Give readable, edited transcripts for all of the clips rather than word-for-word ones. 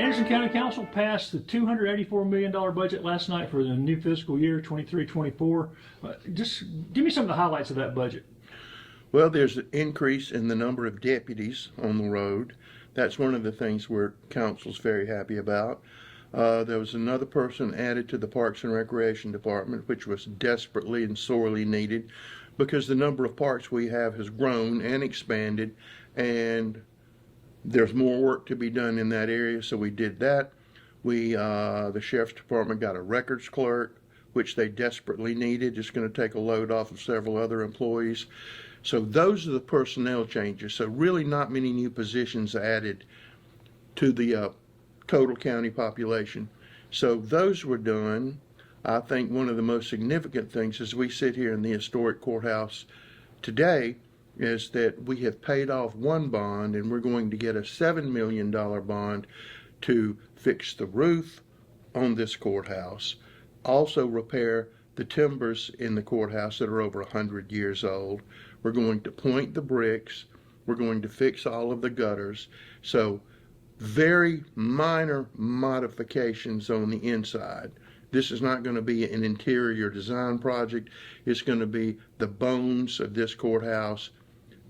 Anderson County Council passed the $284 million budget last night for the new fiscal year, 23-24. Just give me some of the highlights of that budget. Well, there's an increase in the number of deputies on the road. That's one of the things where council's very happy about. There was another person added to the Parks and Recreation Department, which was desperately and sorely needed because the number of parks we have has grown and expanded, and there's more work to be done in that area, so we did that. The Sheriff's Department got a records clerk, which they desperately needed. It's going to take a load off of several other employees. So those are the personnel changes. So really not many new positions added to the total county population. So those were done. I think one of the most significant things as we sit here in the historic courthouse today is that we have paid off one bond and we're going to get a $7 million bond to fix the roof on this courthouse, also repair the timbers in the courthouse that are over 100 years old. We're going to point the bricks. We're going to fix all of the gutters. So very minor modifications on the inside. This is not going to be an interior design project. It's going to be the bones of this courthouse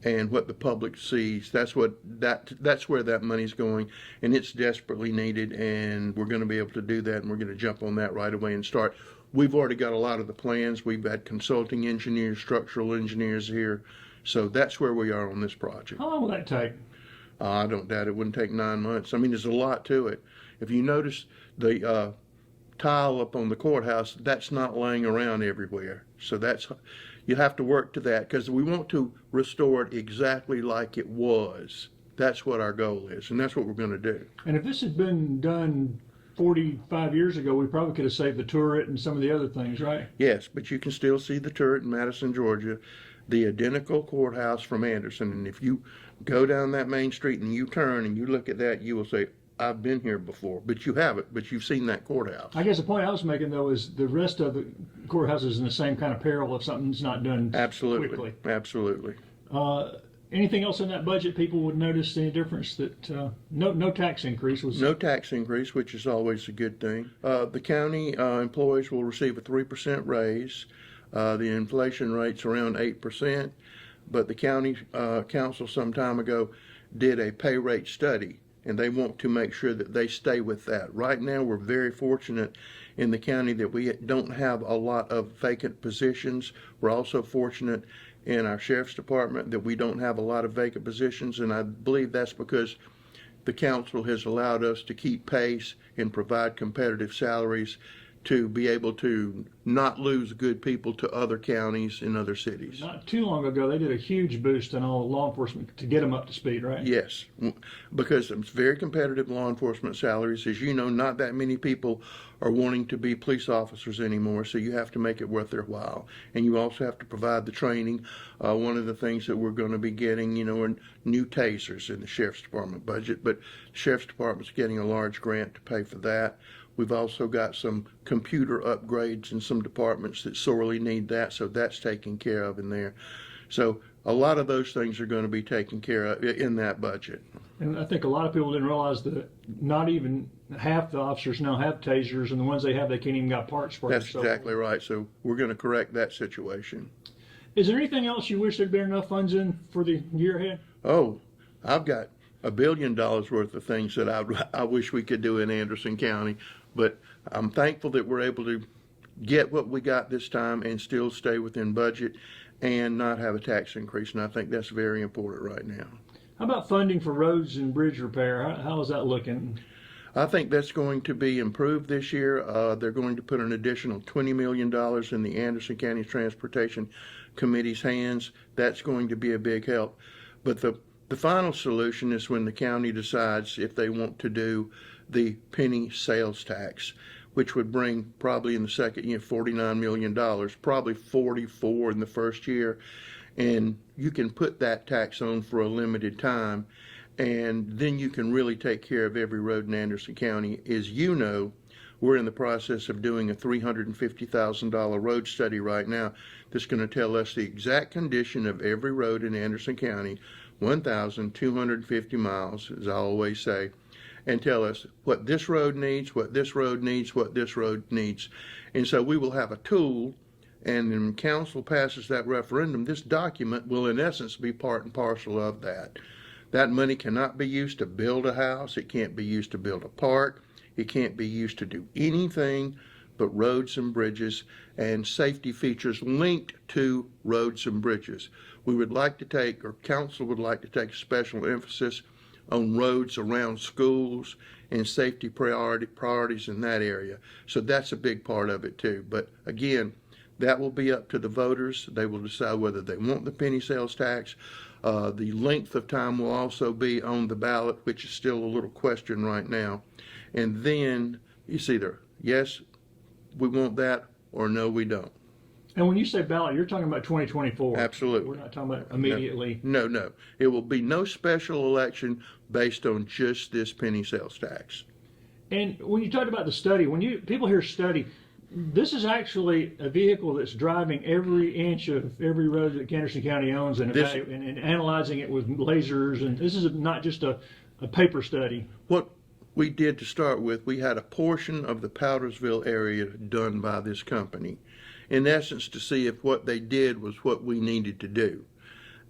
and what the public sees. That's where that money's going, and it's desperately needed, and we're going to be able to do that, and we're going to jump on that right away and start. We've already got a lot of the plans. We've had consulting engineers, structural engineers here, so that's where we are on this project. How long will that take? I don't doubt it wouldn't take 9 months. I mean, there's a lot to it. If you notice the tile up on the courthouse, that's not laying around everywhere. So you have to work to that because we want to restore it exactly like it was. That's what our goal is, and that's what we're going to do. And if this had been done 45 years ago, we probably could have saved the turret and some of the other things, right? Yes, but you can still see the turret in Madison, Georgia, the identical courthouse from Anderson. And if you go down that main street and you turn and you look at that, you will say, I've been here before, but you haven't, but you've seen that courthouse. I guess the point I was making, though, is the rest of the courthouse is in the same kind of peril if something's not done quickly. Absolutely. Anything else in that budget people would notice any difference? That no tax increase was... No tax increase, which is always a good thing. The county employees will receive a 3% raise. The inflation rate's around 8%, but the county council some time ago did a pay rate study, and they want to make sure that they stay with that. Right now, we're very fortunate in the county that we don't have a lot of vacant positions. We're also fortunate in our sheriff's department that we don't have a lot of vacant positions, and I believe that's because the council has allowed us to keep pace and provide competitive salaries to be able to not lose good people to other counties and other cities. Not too long ago, they did a huge boost in all law enforcement to get them up to speed, right? Yes, because it's very competitive law enforcement salaries. As you know, not that many people are wanting to be police officers anymore, so you have to make it worth their while. And you also have to provide the training. One of the things that we're going to be getting, are new tasers in the Sheriff's Department budget, but the Sheriff's Department's getting a large grant to pay for that. We've also got some computer upgrades in some departments that sorely need that, so that's taken care of in there. So a lot of those things are going to be taken care of in that budget. And I think a lot of people didn't realize that not even half the officers now have tasers, and the ones they have, they can't even got parts for. That's exactly right. So we're going to correct that situation. Is there anything else you wish there'd been enough funds in for the year ahead? Oh, I've got $1 billion worth of things that I wish we could do in Anderson County, but I'm thankful that we're able to get what we got this time and still stay within budget and not have a tax increase, and I think that's very important right now. How about funding for roads and bridge repair? How is that looking? I think that's going to be improved this year. They're going to put an additional $20 million in the Anderson County Transportation Committee's hands. That's going to be a big help. But the final solution is when the county decides if they want to do the penny sales tax, which would bring probably in the second year $49 million, probably 44 in the first year. And you can put that tax on for a limited time, and then you can really take care of every road in Anderson County. As you know, we're in the process of doing a $350,000 road study right now that's going to tell us the exact condition of every road in Anderson County, 1,250 miles, as I always say, and tell us what this road needs, what this road needs, what this road needs. And so we will have a tool, and when council passes that referendum, this document will in essence be part and parcel of that. That money cannot be used to build a house. It can't be used to build a park. It can't be used to do anything but roads and bridges and safety features linked to roads and bridges. We would like to take, or council would like to take, special emphasis on roads around schools and safety priorities in that area. So that's a big part of it too. But again, that will be up to the voters. They will decide whether they want the penny sales tax. The length of time will also be on the ballot, which is still a little question right now. And then it's either yes, we want that, or no, we don't. And when you say ballot, you're talking about 2024. Absolutely. We're not talking about immediately. No. It will be no special election based on just this penny sales tax. And when you talked about the study, people hear study, this is actually a vehicle that's driving every inch of every road that Henderson County owns and analyzing it with lasers. And this is not just a paper study. What we did to start with, we had a portion of the Powdersville area done by this company, in essence to see if what they did was what we needed to do.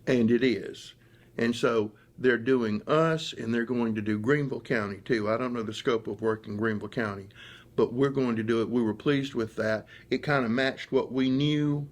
And it is. And so they're doing us, and they're going to do Greenville County too. I don't know the scope of work in Greenville County, but we're going to do it. We were pleased with that. It kind of matched what we knew,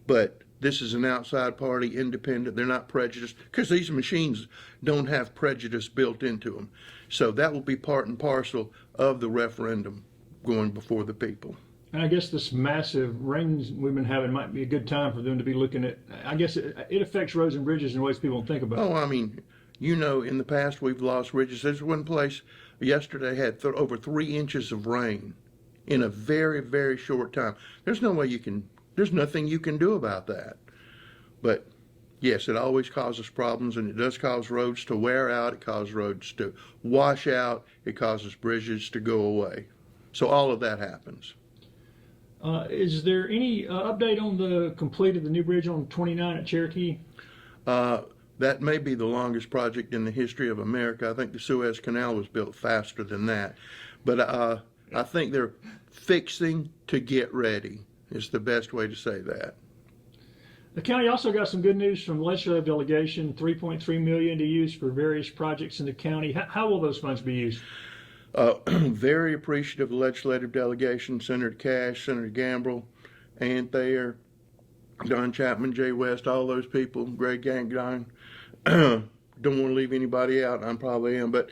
but this is an outside party, independent. They're not prejudiced, because these machines don't have prejudice built into them. So that will be part and parcel of the referendum going before the people. And I guess this massive rains we've been having might be a good time for them to be looking at. I guess it affects roads and bridges in ways people don't think about. Oh, I mean, in the past we've lost bridges. There's one place yesterday had over 3 inches of rain in a very, very short time. There's nothing you can do about that. But yes, it always causes problems, and it does cause roads to wear out. It causes roads to wash out. It causes bridges to go away. So all of that happens. Is there any update on the completion of the new bridge on 29 at Cherokee? That may be the longest project in the history of America. I think the Suez Canal was built faster than that. But I think they're fixing to get ready is the best way to say that. The county also got some good news from the legislative delegation, $3.3 million to use for various projects in the county. How will those funds be used? Very appreciative of the legislative delegation, Senator Cash, Senator Gambrell, Ann Thayer, Don Chapman, Jay West, all those people, Greg Gangdine. Don't want to leave anybody out, I probably am, but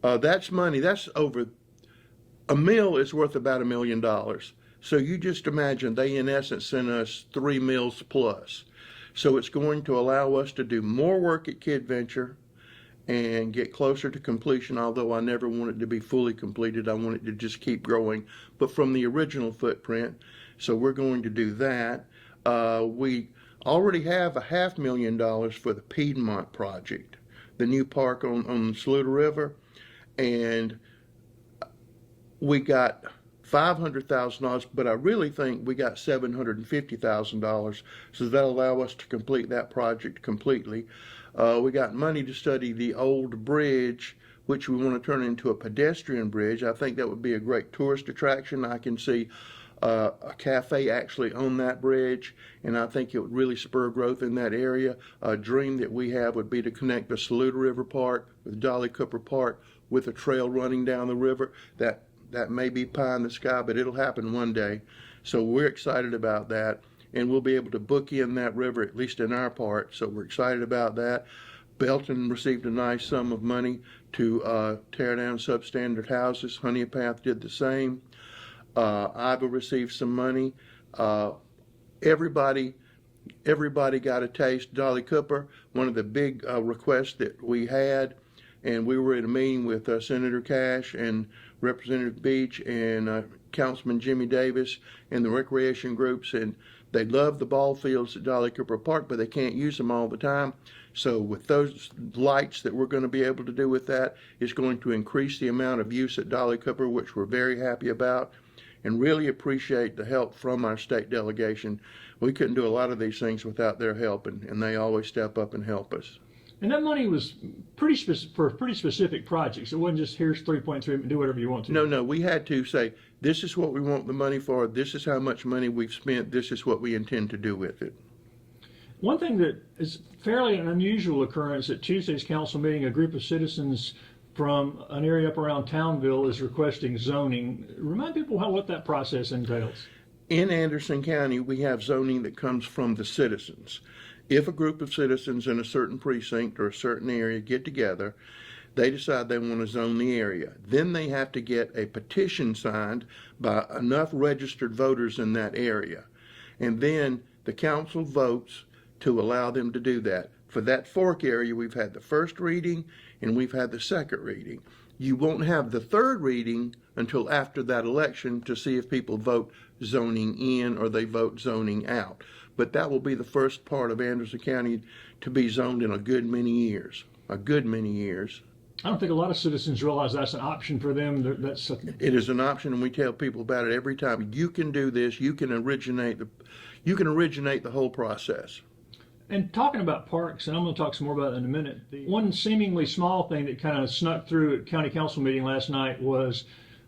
that's money. That's over, a mill is worth about $1 million. So you just imagine they in essence sent us 3 mills plus. So it's going to allow us to do more work at Kid Venture and get closer to completion, although I never want it to be fully completed. I want it to just keep growing, but from the original footprint. So we're going to do that. We already have $500,000 for the Piedmont project, the new park on the Saluda River, and we got $500,000, but I really think we got $750,000, so that'll allow us to complete that project completely. We got money to study the old bridge, which we want to turn into a pedestrian bridge. I think that would be a great tourist attraction. I can see a cafe actually on that bridge, and I think it would really spur growth in that area. A dream that we have would be to connect the Saluda River Park with Dolly Cooper Park with a trail running down the river. That may be pie in the sky, but it'll happen one day. So we're excited about that, and we'll be able to book in that river, at least in our part. So we're excited about that. Belton received a nice sum of money to tear down substandard houses. Honeypath did the same. Iva received some money. Everybody got a taste. Dolly Cooper, one of the big requests that we had, and we were at a meeting with Senator Cash and Representative Beach and Councilman Jimmy Davis and the recreation groups, and they love the ball fields at Dolly Cooper Park, but they can't use them all the time. So with those lights that we're going to be able to do with that, it's going to increase the amount of use at Dolly Cooper, which we're very happy about, and really appreciate the help from our state delegation. We couldn't do a lot of these things without their help, and they always step up and help us. And that money was for pretty specific projects. It wasn't just here's 3.3, do whatever you want to. No, we had to say, this is what we want the money for, this is how much money we've spent, this is what we intend to do with it. One thing that is fairly an unusual occurrence at Tuesday's council meeting, a group of citizens from an area up around Townville is requesting zoning. Remind people what that process entails. In Anderson County, we have zoning that comes from the citizens. If a group of citizens in a certain precinct or a certain area get together, they decide they want to zone the area. Then they have to get a petition signed by enough registered voters in that area. And then the council votes to allow them to do that. For that Fork area, we've had the first reading and we've had the second reading. You won't have the third reading until after that election to see if people vote zoning in or they vote zoning out. But that will be the first part of Anderson County to be zoned in a good many years. A good many years. I don't think a lot of citizens realize that's an option for them. It is an option, and we tell people about it every time. You can do this. You can originate the whole process. And talking about parks, and I'm going to talk some more about that in a minute. The one seemingly small thing that kind of snuck through at county council meeting last night was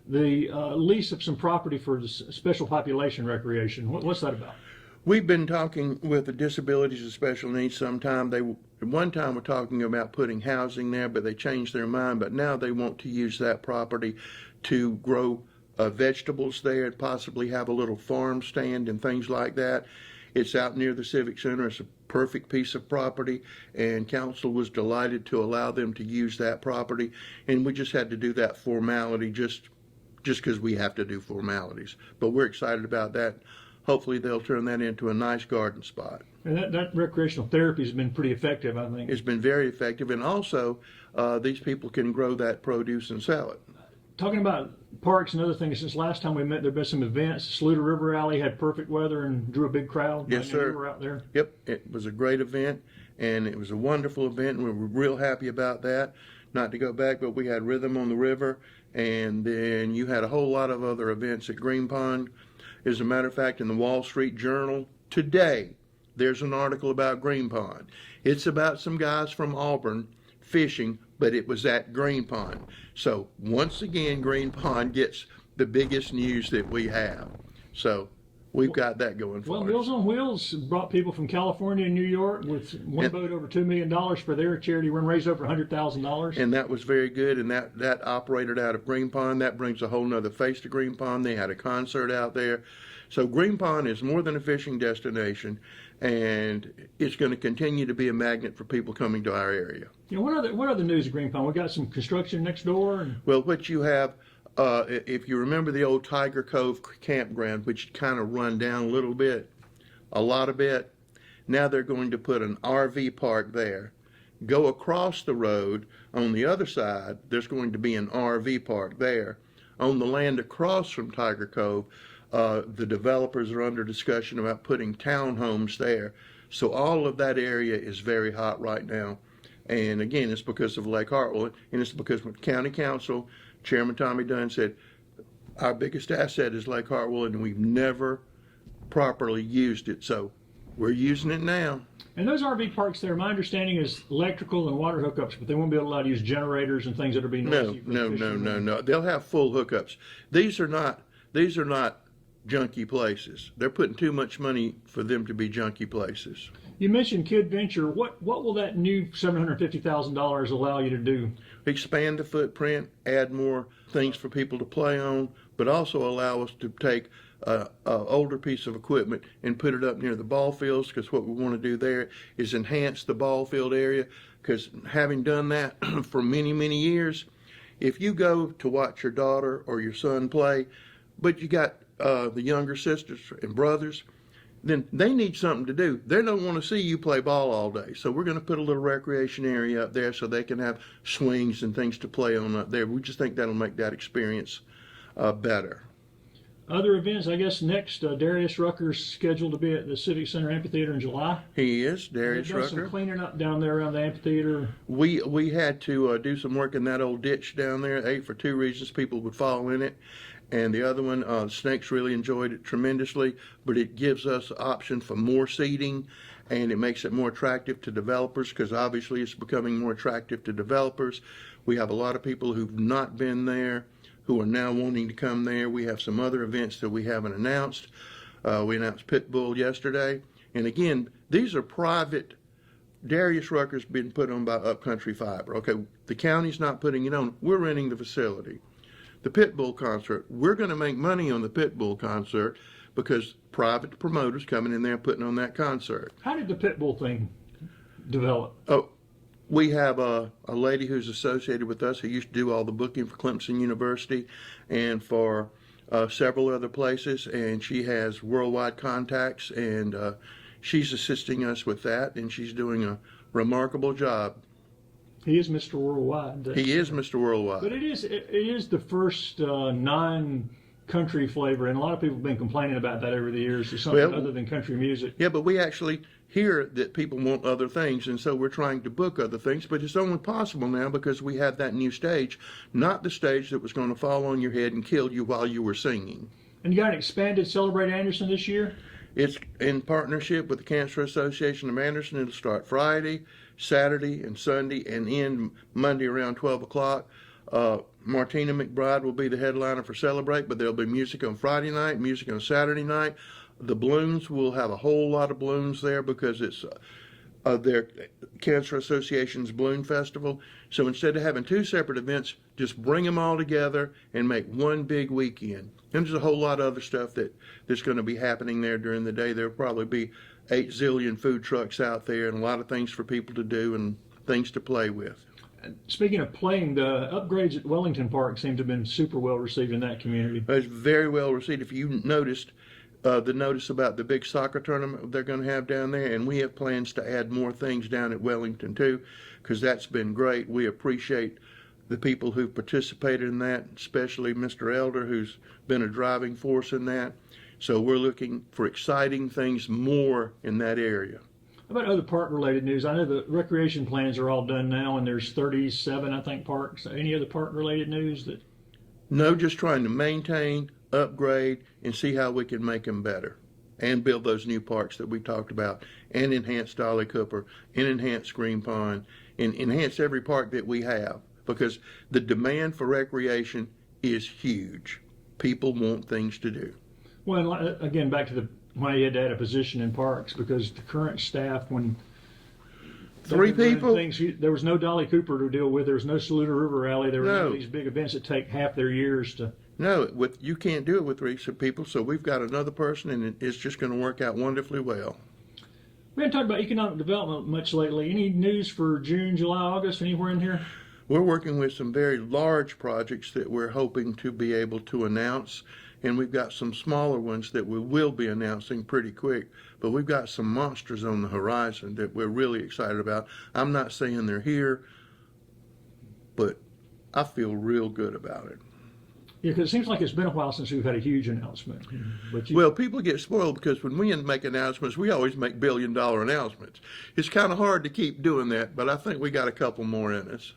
the lease of some property for special population recreation. What's that about? We've been talking with the disabilities and special needs sometime. They at one time were talking about putting housing there, but they changed their mind. But now they want to use that property to grow vegetables there and possibly have a little farm stand and things like that. It's out near the Civic Center. It's a perfect piece of property, and council was delighted to allow them to use that property. And we just had to do that formality just because we have to do formalities. But we're excited about that. Hopefully they'll turn that into a nice garden spot. And that recreational therapy has been pretty effective, I think. It's been very effective, and also these people can grow that produce and sell it. Talking about parks and other things, since last time we met, there have been some events. Saluda River Alley had perfect weather and drew a big crowd. Yes, sir. You were out there. Yep, it was a great event, and it was a wonderful event, and we were real happy about that. Not to go back, but we had Rhythm on the River, and then you had a whole lot of other events at Green Pond. As a matter of fact, in the Wall Street Journal today, there's an article about Green Pond. It's about some guys from Auburn fishing, but it was at Green Pond. So once again, Green Pond gets the biggest news that we have. So we've got that going for us. Well, Meals on Wheels brought people from California and New York with one boat over $2 million for their charity run, raised over $100,000. And that was very good, and that operated out of Green Pond. That brings a whole nother face to Green Pond. They had a concert out there. So Green Pond is more than a fishing destination, and it's going to continue to be a magnet for people coming to our area. You know, what other news at Green Pond? We got some construction next door. Well, what you have, if you remember the old Tiger Cove campground, which kind of run down a lot, now they're going to put an RV park there. Go across the road on the other side, there's going to be an RV park there. On the land across from Tiger Cove, the developers are under discussion about putting townhomes there. So all of that area is very hot right now. And again, it's because of Lake Hartwell, and it's because when County Council, Chairman Tommy Dunn said, our biggest asset is Lake Hartwell, and we've never properly used it. So we're using it now. And those RV parks there, my understanding is electrical and water hookups, but they won't be allowed to use generators and things that are being noisy. No. They'll have full hookups. These are not junky places. They're putting too much money for them to be junky places. You mentioned Kid Venture. What will that new $750,000 allow you to do? Expand the footprint, add more things for people to play on, but also allow us to take an older piece of equipment and put it up near the ball fields, because what we want to do there is enhance the ball field area, because having done that for many, many years, if you go to watch your daughter or your son play, but you got the younger sisters and brothers, then they need something to do. They don't want to see you play ball all day. So we're going to put a little recreation area up there so they can have swings and things to play on up there. We just think that'll make that experience better. Other events, I guess next, Darius Rucker's scheduled to be at the Civic Center Amphitheater in July. He is, Darius Rucker. Some cleaning up down there around the amphitheater. We had to do some work in that old ditch down there, for two reasons. People would fall in it, and the other one, Snakes really enjoyed it tremendously, but it gives us the option for more seating, and it makes it more attractive to developers, because obviously it's becoming more attractive to developers. We have a lot of people who've not been there who are now wanting to come there. We have some other events that we haven't announced. We announced Pitbull yesterday, and again, these are private. Darius Rucker's been put on by Upcountry Fiber. Okay, the county's not putting it on. We're renting the facility. The Pitbull concert, we're going to make money on the Pitbull concert because private promoters coming in there and putting on that concert. How did the Pitbull thing develop? Oh, we have a lady who's associated with us who used to do all the booking for Clemson University and for several other places, and she has worldwide contacts, and she's assisting us with that, and she's doing a remarkable job. He is Mr. Worldwide. He is Mr. Worldwide. But it is the first non-country flavor, and a lot of people have been complaining about that over the years. It's something other than country music. Yeah, but we actually hear that people want other things, and so we're trying to book other things, but it's only possible now because we have that new stage, not the stage that was going to fall on your head and kill you while you were singing. And you got an expanded Celebrate Anderson this year? It's in partnership with the Cancer Association of Anderson. It'll start Friday, Saturday, and Sunday, and end Monday around 12 o'clock. Martina McBride will be the headliner for Celebrate, but there'll be music on Friday night, music on Saturday night. The balloons, will have a whole lot of balloons there because it's their Cancer Association's Balloon Festival. So instead of having two separate events, just bring them all together and make one big weekend. And there's a whole lot of other stuff that's going to be happening there during the day. There'll probably be 8 zillion food trucks out there and a lot of things for people to do and things to play with. Speaking of playing, the upgrades at Wellington Park seem to have been super well received in that community. It's very well received. If you noticed the notice about the big soccer tournament they're going to have down there, and we have plans to add more things down at Wellington too, because that's been great. We appreciate the people who've participated in that, especially Mr. Elder, who's been a driving force in that. So we're looking for exciting things more in that area. How about other park-related news? I know the recreation plans are all done now, and there's 37, I think, parks. Any other park-related news that? No, just trying to maintain, upgrade, and see how we can make them better, and build those new parks that we talked about, and enhance Dolly Cooper, and enhance Green Pond, and enhance every park that we have, because the demand for recreation is huge. People want things to do. Well, again, back to why you had to add a position in parks, because the current staff, when 3 people? There was no Dolly Cooper to deal with. There was no Saluda River Rally. There were none of these big events that take half their years to. No, you can't do it with 3 people, so we've got another person, and it's just going to work out wonderfully well. We haven't talked about economic development much lately. Any news for June, July, August, anywhere in here? We're working with some very large projects that we're hoping to be able to announce, and we've got some smaller ones that we will be announcing pretty quick, but we've got some monsters on the horizon that we're really excited about. I'm not saying they're here, but I feel real good about it. Yeah, because it seems like it's been a while since we've had a huge announcement. Well, people get spoiled because when we make announcements, we always make billion-dollar announcements. It's kind of hard to keep doing that, but I think we got a couple more in us.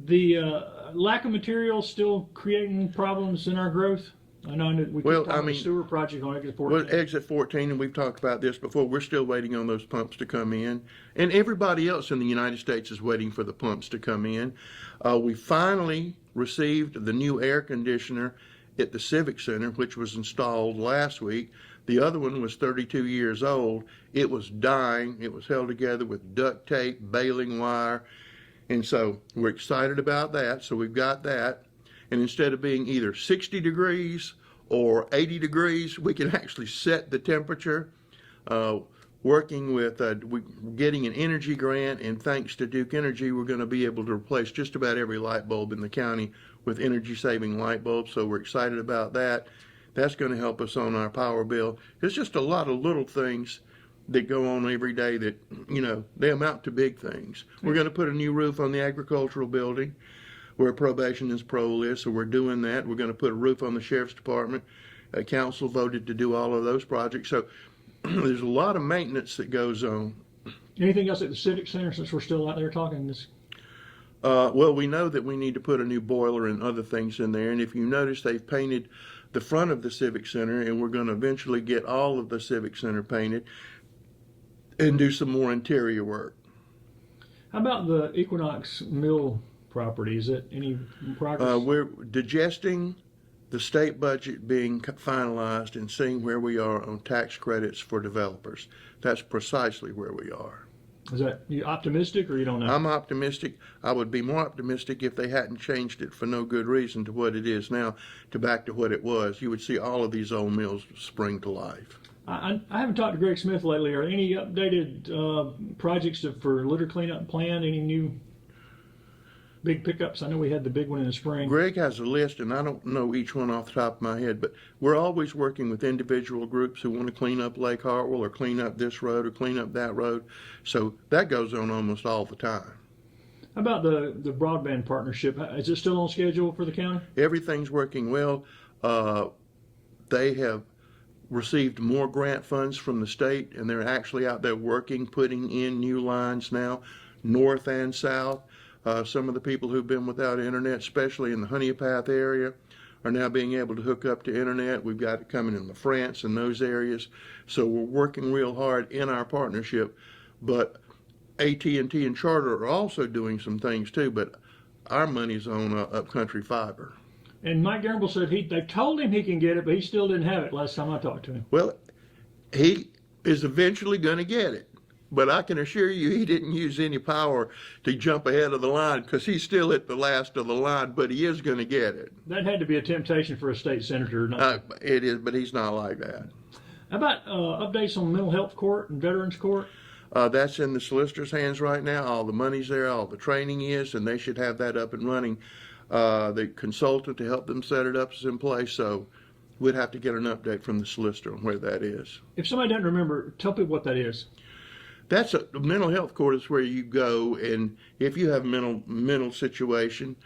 The lack of materials still creating problems in our growth? I know we keep talking about the sewer project on Exit 14. Well, Exit 14, and we've talked about this before, we're still waiting on those pumps to come in. And everybody else in the United States is waiting for the pumps to come in. We finally received the new air conditioner at the Civic Center, which was installed last week. The other one was 32 years old. It was dying. It was held together with duct tape, baling wire. And so we're excited about that. So we've got that. And instead of being either 60 degrees or 80 degrees, we can actually set the temperature. Working with getting an energy grant, and thanks to Duke Energy, we're going to be able to replace just about every light bulb in the county with energy-saving light bulbs. So we're excited about that. That's going to help us on our power bill. There's just a lot of little things that go on every day that, they amount to big things. We're going to put a new roof on the agricultural building where probation and parole is, so we're doing that. We're going to put a roof on the sheriff's department. Council voted to do all of those projects. So there's a lot of maintenance that goes on. Anything else at the Civic Center since we're still out there talking this? Well, we know that we need to put a new boiler and other things in there. And if you notice, they've painted the front of the Civic Center, and we're going to eventually get all of the Civic Center painted and do some more interior work. How about the Equinox Mill property? Is it any progress? We're digesting the state budget being finalized and seeing where we are on tax credits for developers. That's precisely where we are. Is that you optimistic or you don't know? I'm optimistic. I would be more optimistic if they hadn't changed it for no good reason to what it is now, to back to what it was. You would see all of these old mills spring to life. I haven't talked to Greg Smith lately. Are any updated projects for litter cleanup planned? Any new big pickups? I know we had the big one in the spring. Greg has a list, and I don't know each one off the top of my head, but we're always working with individual groups who want to clean up Lake Hartwell or clean up this road or clean up that road. So that goes on almost all the time. How about the broadband partnership? Is it still on schedule for the county? Everything's working well. They have received more grant funds from the state, and they're actually out there working, putting in new lines now, north and south. Some of the people who've been without internet, especially in the Honeypath area, are now being able to hook up to internet. We've got it coming in France and those areas. So we're working real hard in our partnership. But AT&T and Charter are also doing some things too, but our money's on Upcountry Fiber. And Mike Gamble said they told him he can get it, but he still didn't have it last time I talked to him. Well, he is eventually going to get it. But I can assure you he didn't use any power to jump ahead of the line, because he's still at the last of the line, but he is going to get it. That had to be a temptation for a state senator. It is, but he's not like that. How about updates on mental health court and veterans court? That's in the solicitor's hands right now. All the money's there, all the training is, and they should have that up and running. The consultant to help them set it up is in place, so we'd have to get an update from the solicitor on where that is. If somebody doesn't remember, tell people what that is. That's the mental health court is where you go, and if you have a mental situation,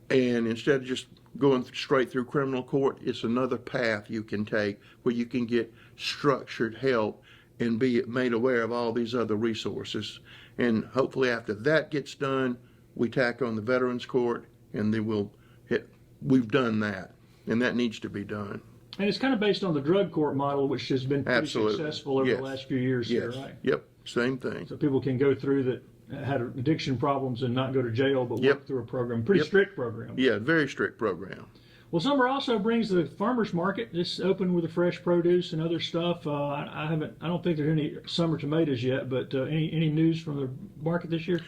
and instead of just going straight through criminal court, it's another path you can take where you can get structured help and be made aware of all these other resources. And hopefully after that gets done, we tack on the veterans court, and then we've done that, and that needs to be done. And it's kind of based on the drug court model, which has been pretty Absolutely. successful over Yes. the last few years Yes. here, right? Yep. Same thing. So people can go through that, had addiction problems and not go to jail, but work Yep. through a program. Pretty Yep. strict program. Yeah, very strict program. Well, summer also brings the farmers market. Just open with the fresh produce and other stuff. I don't think there's any summer tomatoes yet, but any news from the market this year?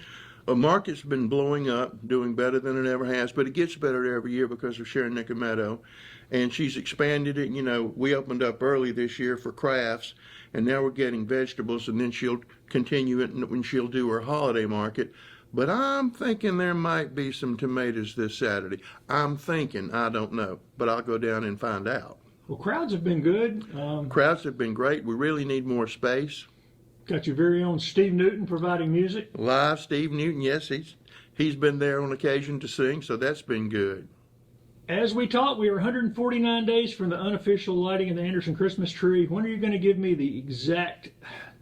A market's been blowing up, doing better than it ever has, but it gets better every year because of Sharon Nicometto. And she's expanded it. You know, we opened up early this year for crafts, and now we're getting vegetables, and then she'll continue it when she'll do her holiday market. But I'm thinking there might be some tomatoes this Saturday. I'm thinking, I don't know, but I'll go down and find out. Well, crowds have been good. Crowds have been great. We really need more space. Got your very own Steve Newton providing music. Live Steve Newton, yes, he's been there on occasion to sing, so that's been good. As we talk, we are 149 days from the unofficial lighting of the Anderson Christmas tree. When are you going to give me the exact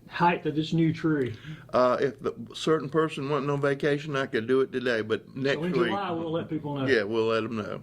height of this new tree? If the certain person wasn't on vacation, I could do it today, but next So in week. July, we'll let people know. Yeah, we'll let them know.